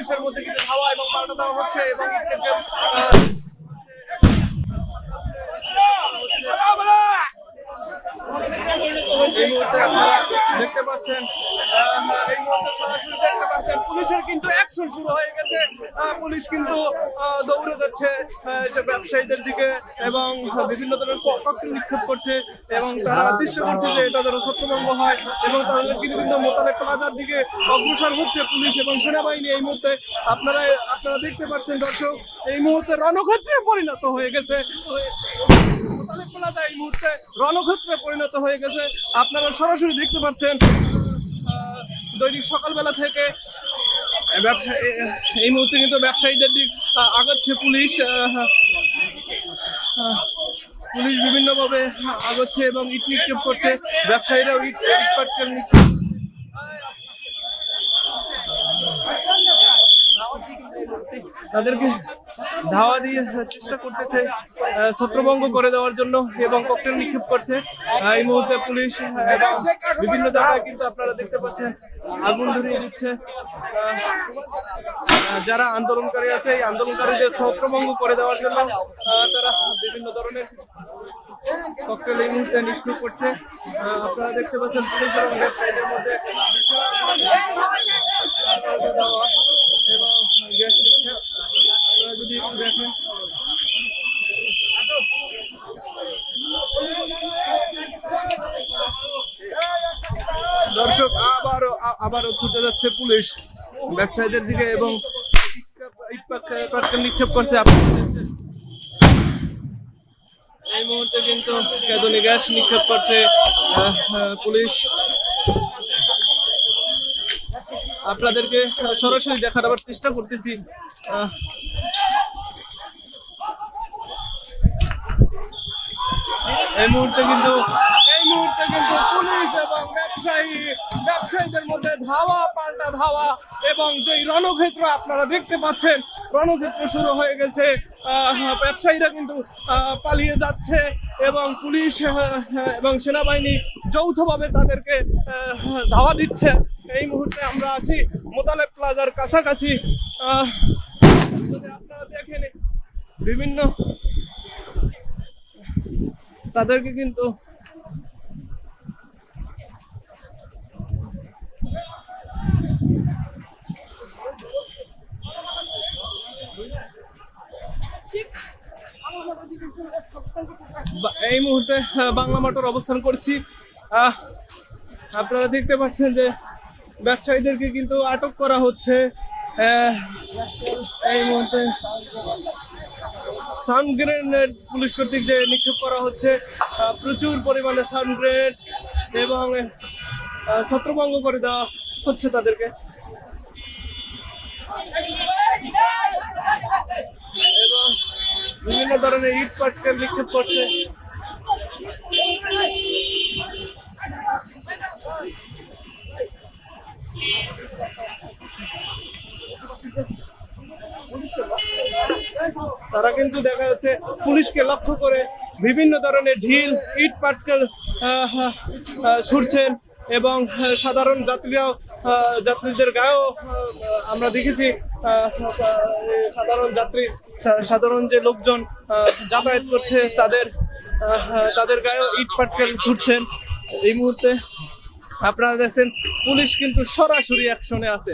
পুলিশের মধ্যে কিন্তু ধাওয়া এবং পাল্টা দেওয়া হচ্ছে এবং এই মুহূর্তে আপনারা দেখতে পাচ্ছেন, এই মুহূর্তে সরাসরি দেখতে পাচ্ছেন পুলিশের কিন্তু অ্যাকশন শুরু হয়ে গেছে। পুলিশ কিন্তু দৌড়ে যাচ্ছে ব্যবসায়ীদের দিকে এবং বিভিন্ন ধরনের ককটেল নিক্ষেপ করছে এবং তারা চেষ্টা করছে যে এটা যেন ছত্রভঙ্গ হয় এবং তাদের কিন্তু মোতালেব প্লাজার দিকে অগ্রসর হচ্ছে পুলিশ এবং সেনাবাহিনী। এই মুহূর্তে আপনারা দেখতে পাচ্ছেন দর্শক, এই মুহূর্তে রণক্ষেত্রে পরিণত হয়ে গেছে। মোতালেব প্লাজা এই মুহূর্তে রণক্ষেত্রে পরিণত হয়ে গেছে। আপনারা সরাসরি দেখতে পাচ্ছেন দৈনিক সকালবেলা থেকে এই মুহূর্তে কিন্তু ব্যবসায়ীদের দিক আগাচ্ছে পুলিশ। পুলিশ বিভিন্নভাবে আগাচ্ছে এবং ইট নিক্ষেপ করছে, ব্যবসায়ীরাও ইট পাটকেল নিক্ষেপ তাদেরকে ধাওয়া দিয়ে চেষ্টা করতেছে ছত্রভঙ্গ করে দেওয়ার জন্য এবং ককটেল নিক্ষেপ করছে। এই মুহূর্তে পুলিশ বিভিন্ন জায়গায় কিন্তু আপনারা দেখতে পাচ্ছেন আগুন ধরিয়ে দিচ্ছে। যারা আন্দোলনকারী আছে এই আন্দোলনকারীদের ছত্রভঙ্গ করে দেওয়ার জন্য তারা বিভিন্ন ধরনের ককটেল এই মুহূর্তে নিক্ষেপ করছে। আপনারা দেখতে পাচ্ছেন পুলিশ এবং ব্যবসায়ীদের মধ্যে দেওয়া এবং গ্যাস নিক্ষেপ যদি দেখেন দর্শক আবারও ছুটে যাচ্ছে পুলিশ ব্যবসায়ীদের দিকে এবং নিক্ষেপ করছে। এই মুহূর্তে কিন্তু কেঁদুনি গ্যাস নিক্ষেপ করছে পুলিশ। আপনাদেরকে সরাসরি দেখাবার চেষ্টা করতেছি। এই মুহূর্তে কিন্তু পুলিশ এবং ব্যবসায়ীদের মধ্যে ধাওয়া পাল্টা ধাওয়া এবং যে রণক্ষেত্র আপনারা দেখতে পাচ্ছেন, রণক্ষেত্র শুরু হয়ে গেছে। ব্যবসায়ীরা কিন্তু পালিয়ে যাচ্ছে এবং পুলিশ এবং সেনাবাহিনী যৌথভাবে তাদেরকে ধাওয়া দিচ্ছে। এই মুহূর্তে আমরা আছি মোতালেব প্লাজার কাছাকাছি। আপনারা দেখেন বিভিন্ন তাদেরকে কিন্তু এই মুহূর্তে বাংলা মোটর অবস্থান করছি। আপনারা দেখতে পাচ্ছেন যে ব্যবসায়ীদেরকে কিন্তু আটক করা হচ্ছে। এই মুহূর্তে সাউন্ড গ্রেনেড পুলিশ কর্তৃক যে নিক্ষেপ করা হচ্ছে, প্রচুর পরিমাণে সাউন্ড গ্রেনেড এবং ছত্রভঙ্গ করে দেওয়া হচ্ছে তাদেরকে এবং বিভিন্ন ধরনের ইট পাটকেল নিক্ষেপ করছে। তারা কিন্তু দেখা যাচ্ছে পুলিশকে লক্ষ্য করে বিভিন্ন ধরনের ঢিল ইট পাটকেল ছুড়ছেন এবং সাধারণ যাত্রীদের গায়েও আমরা দেখেছি সাধারণ যে লোকজন যাতায়াত করছে তাদের গায়েও ইট পাটকেল ছুটছেন। এই মুহূর্তে আপনারা দেখছেন পুলিশ কিন্তু সরাসরি অ্যাকশনে আছে।